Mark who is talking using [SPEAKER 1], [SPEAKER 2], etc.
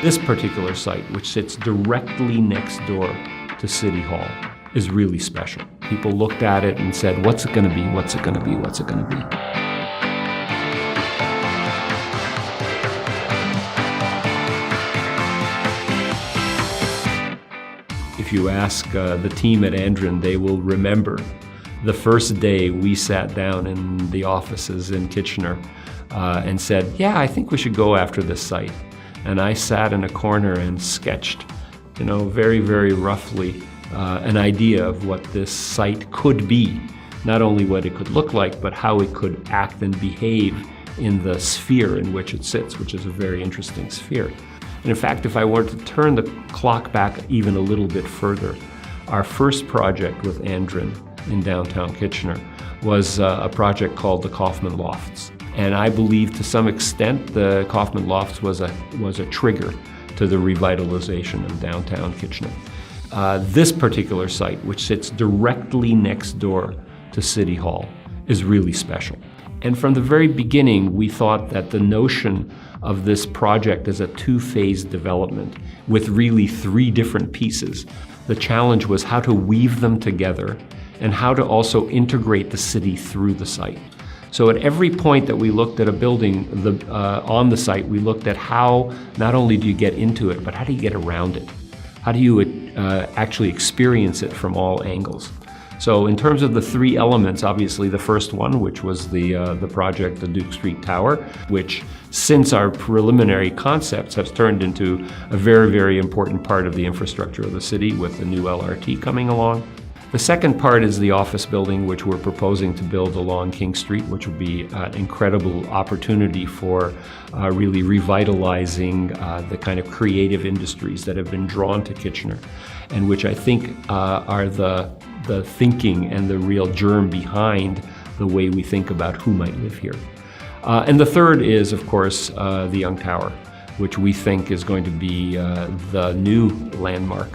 [SPEAKER 1] This particular site, which sits directly next door to City Hall, is really special. People looked at it and said, what's it going to be? What's it going to be? What's it going to be? If you ask the team at Andren, they will remember the first day we sat down in the offices in Kitchener and said, yeah, I think we should go after this site. And I sat in a corner and sketched, very, very roughly an idea of what this site could be. Not only what it could look like, but how it could act and behave in the sphere in which it sits, which is a very interesting sphere. And in fact, if I were to turn the clock back even a little bit further, our first project with Andren in downtown Kitchener was a project called the Kaufman Lofts. And I believe to some extent the Kaufman Lofts was a trigger to the revitalization of downtown Kitchener. This particular site, which sits directly next door to City Hall, is really special. And from the very beginning, we thought that the notion of this project as a two-phase development with really three different pieces, the challenge was how to weave them together and how to also integrate the city through the site. So at every point that we looked at a building on the site, we looked at how not only do you get into it, but how do you get around it? How do you actually experience it from all angles? So in terms of the three elements, obviously the first one, which was the project, the Duke Street Tower, which since our preliminary concepts has turned into a very, very important part of the infrastructure of the city with the new LRT coming along. The second part is the office building, which we're proposing to build along King Street, which will be an incredible opportunity for really revitalizing the kind of creative industries that have been drawn to Kitchener, and which I think are the thinking and the real germ behind the way we think about who might live here. And the third is, of course, the Young Tower, which we think is going to be the new landmark